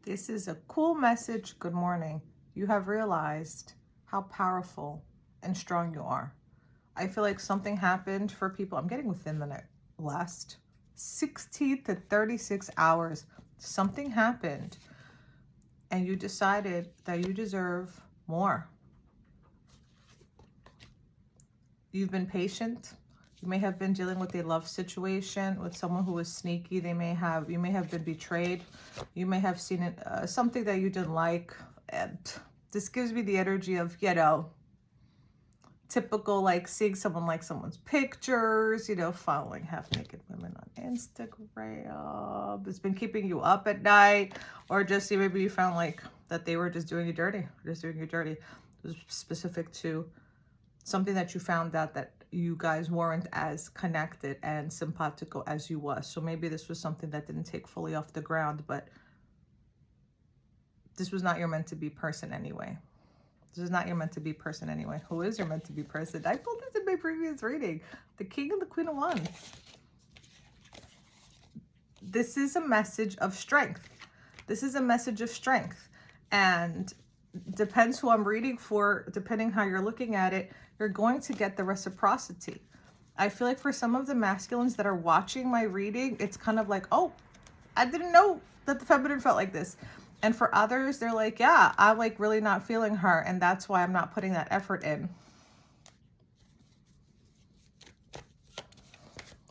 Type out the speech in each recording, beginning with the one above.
This is a cool message. Good morning. You have realized how powerful and strong you are. I feel like something happened for people. I'm getting within the last 60 to 36 hours. Something happened and you decided that you deserve more. You've been patient. You may have been dealing with a love situation with someone who was sneaky. You may have been betrayed. You may have seen it, something that you didn't like. And this gives me the energy of, you know, typical, like seeing someone like someone's pictures, you know, following half-naked women on Instagram. It's been keeping you up at night, or just maybe you found like that they were just doing you dirty, It was specific to something that you found out that you guys weren't as connected and simpatico as you was. So maybe this was something that didn't take fully off the ground, but this was not your meant to be person anyway. This is not your meant to be person anyway. Who is your meant to be person? I pulled this in my previous reading. The King and the Queen of Wands. This is a message of strength. This is a message of strength. And depends who I'm reading for, depending how you're looking at it, you're going to get the reciprocity. I feel like for some of the masculines that are watching my reading, it's kind of like, oh, I didn't know that the feminine felt like this. And for others, they're like, yeah, I'm like really not feeling her, and that's why I'm not putting that effort in.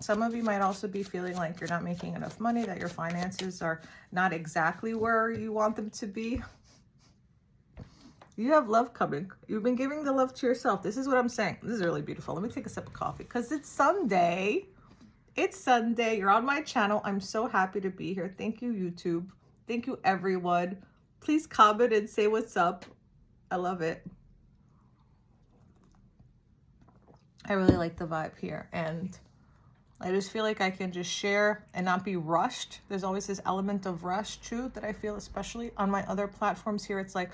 Some of you might also be feeling like you're not making enough money, that your finances are not exactly where you want them to be. You have love coming. You've been giving the love to yourself. This is what I'm saying. This is really beautiful. Let me take a sip of coffee because it's Sunday. It's Sunday. You're on my channel. I'm so happy to be here. Thank you, YouTube. Thank you, everyone. Please comment and say what's up. I love it. I really like the vibe here. And I just feel like I can just share and not be rushed. There's always this element of rush too that I feel, especially on my other platforms here. It's like,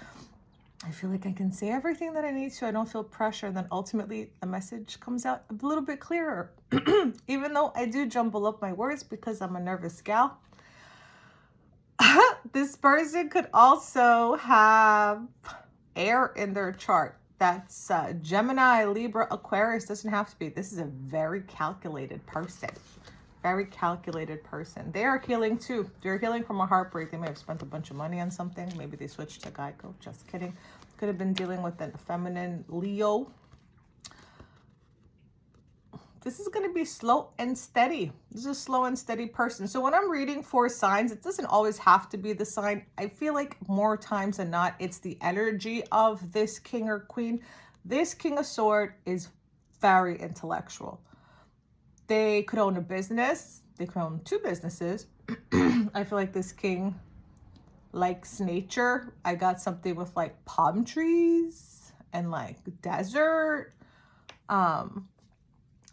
I feel like I can say everything that I need to. I don't feel pressure. And then ultimately the message comes out a little bit clearer. Even though I do jumble up my words because I'm a nervous gal. This person could also have air in their chart. That's Gemini, Libra, Aquarius. Doesn't have to be. This is a very calculated person. Very calculated person. They are healing too. They're healing from a heartbreak. They may have spent a bunch of money on something. Maybe they switched to Geico. Just kidding. Could have been dealing with a feminine Leo. This is going to be slow and steady. This is a slow and steady person. So when I'm reading for signs, it doesn't always have to be the sign. I feel like more times than not, it's the energy of this king or queen. This King of Swords is very intellectual. They could own a business. They could own two businesses. I feel like this king likes nature. I got something with like palm trees and like desert.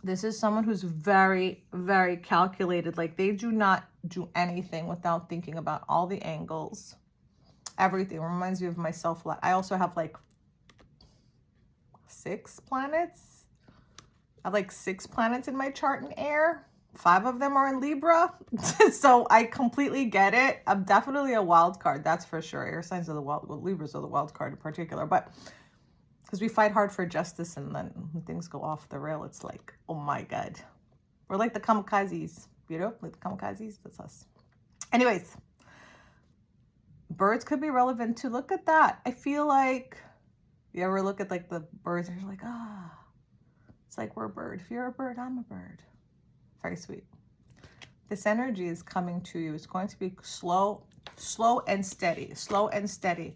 This is someone who's very, very calculated. Like they do not do anything without thinking about all the angles. Everything reminds me of myself a lot. I also have like 6 planets. I have like 6 planets in my chart in air. 5 of them are in Libra. So I completely get it. I'm definitely a wild card. That's for sure. Air signs are the wild, well, Libras are the wild card in particular, but because we fight hard for justice, and then when things go off the rail, it's like, oh my God. We're like the kamikazes, you know, like the kamikazes, that's us. Anyways, birds could be relevant too. Look at that. I feel like, you ever look at like the birds and you're like, ah, it's like we're a bird. If you're a bird, I'm a bird. Very sweet. This energy is coming to you. It's going to be slow and steady, slow and steady.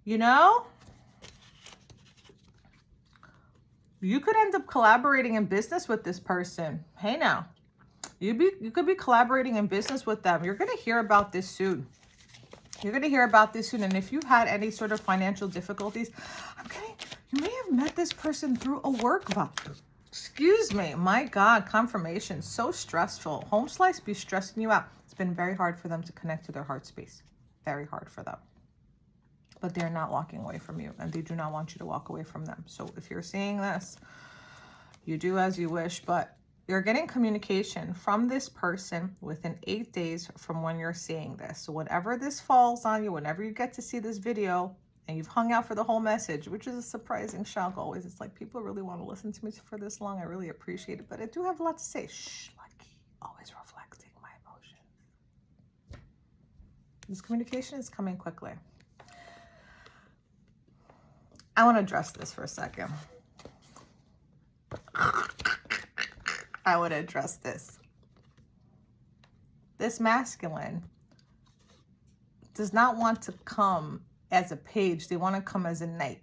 You know, you could end up collaborating in business with this person. Hey now, you could be collaborating in business with them. You're going to hear about this soon. You're going to hear about this soon. And if you had any sort of financial difficulties, you may have met this person through a work vibe. Excuse me. My God, confirmation. So stressful. Home slice be stressing you out. It's been very hard for them to connect to their heart space. Very hard for them. But they're not walking away from you, and they do not want you to walk away from them. So if you're seeing this, you do as you wish, but You're getting communication from this person within 8 days from when you're seeing this. So whenever this falls on you, whenever you get to see this video and you've hung out for the whole message, which is a surprising shock always. It's like, people really want to listen to me for this long. I really appreciate it. But I do have a lot to say. Shh, Lucky. Always reflecting my emotions. This communication is coming quickly. I want to address this for a second. I would address this. This masculine does not want to come as a page. They want to come as a knight,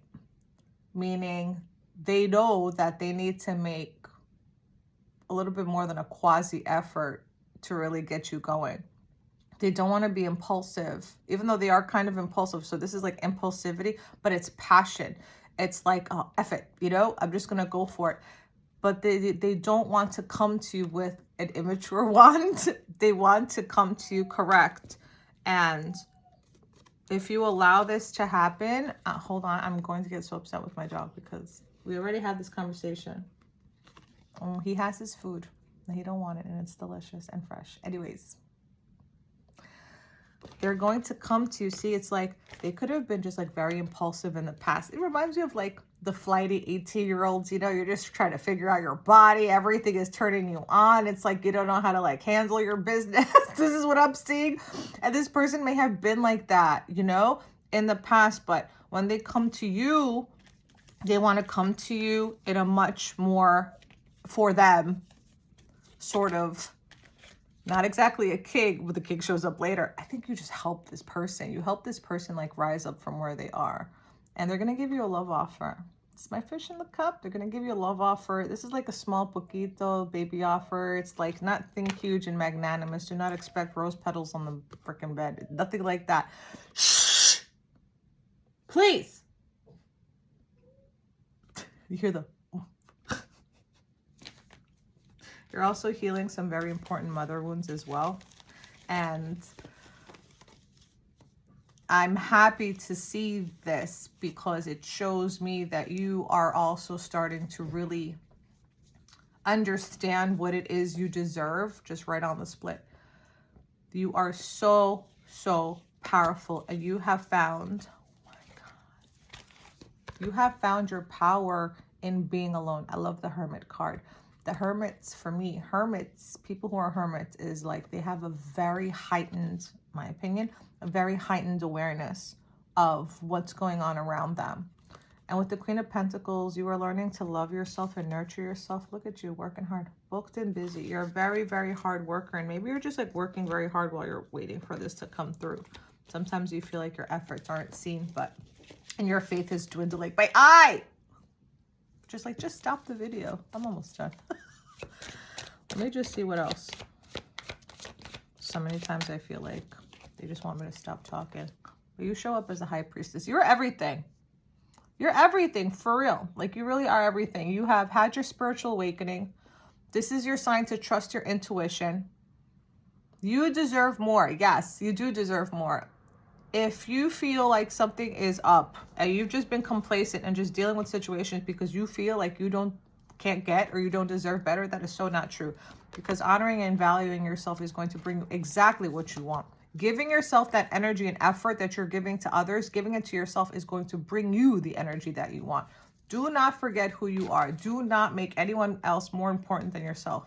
meaning they know that they need to make a little bit more than a quasi effort to really get you going. They don't want to be impulsive, even though they are kind of impulsive. So this is like impulsivity, but it's passion. It's like, oh, F it, you know, I'm just going to go for it. But they don't want to come to you with an immature wand. They want to come to you correct. And if you allow this to happen, hold on, I'm going to get so upset with my dog because we already had this conversation. He has his food and he don't want it, and it's delicious and fresh. Anyways, they're going to come to you. See, it's like they could have been just like very impulsive in the past. It reminds me of like the flighty 18-year-olds, you know, you're just trying to figure out your body. Everything is turning you on. It's like you don't know how to like handle your business. This is what I'm seeing. And this person may have been like that, you know, in the past. But when they come to you, they want to come to you in a much more, for them, sort of, not exactly a king, but the king shows up later. I think you just help this person. You help this person like rise up from where they are. And they're going to give you a love offer. It's my fish in the cup. They're going to give you a love offer. This is like a small poquito baby offer. It's like nothing huge and magnanimous. Do not expect rose petals on the freaking bed. Nothing like that. Shh. Please. You hear the... You're also healing some very important mother wounds as well. And I'm happy to see this because it shows me that you are also starting to really understand what it is you deserve, just right on the split. You are so, so powerful, and you have found, oh my God, you have found your power in being alone. I love the Hermit card. The hermits, for me, hermits, people who are hermits, is like they have a very heightened, my opinion, a very heightened awareness of what's going on around them. And with the Queen of Pentacles, you are learning to love yourself and nurture yourself. Look at you, working hard, booked and busy. You're a very, very hard worker. And maybe you're just like working very hard while you're waiting for this to come through. Sometimes you feel like your efforts aren't seen, and your faith is dwindling. My eye! Just stop the video. I'm almost done. Let me just see what else. So many times I feel like they just want me to stop talking. But you show up as a high priestess. You're everything. You're everything, for real. Like, you really are everything. You have had your spiritual awakening. This is your sign to trust your intuition. You deserve more. Yes, you do deserve more. If you feel like something is up and you've just been complacent and just dealing with situations because you feel like you can't get or you don't deserve better, that is so not true. Because honoring and valuing yourself is going to bring you exactly what you want. Giving yourself that energy and effort that you're giving to others, giving it to yourself is going to bring you the energy that you want. Do not forget who you are. Do not make anyone else more important than yourself.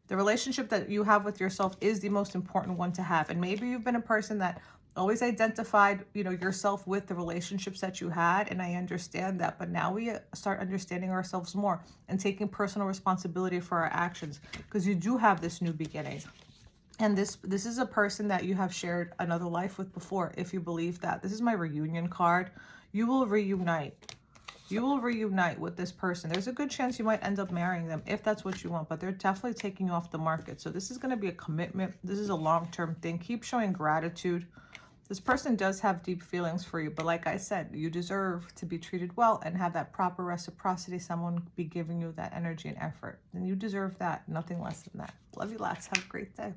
The relationship that you have with yourself is the most important one to have. And maybe you've been a person that always identified, yourself with the relationships that you had. And I understand that. But now we start understanding ourselves more and taking personal responsibility for our actions, because you do have this new beginning. And this is a person that you have shared another life with before, if you believe that. This is my reunion card. You will reunite. You will reunite with this person. There's a good chance you might end up marrying them if that's what you want, but they're definitely taking you off the market. So this is going to be a commitment. This is a long-term thing. Keep showing gratitude. This person does have deep feelings for you, but like I said, you deserve to be treated well and have that proper reciprocity. Someone be giving you that energy and effort. And you deserve that. Nothing less than that. Love you lots. Have a great day.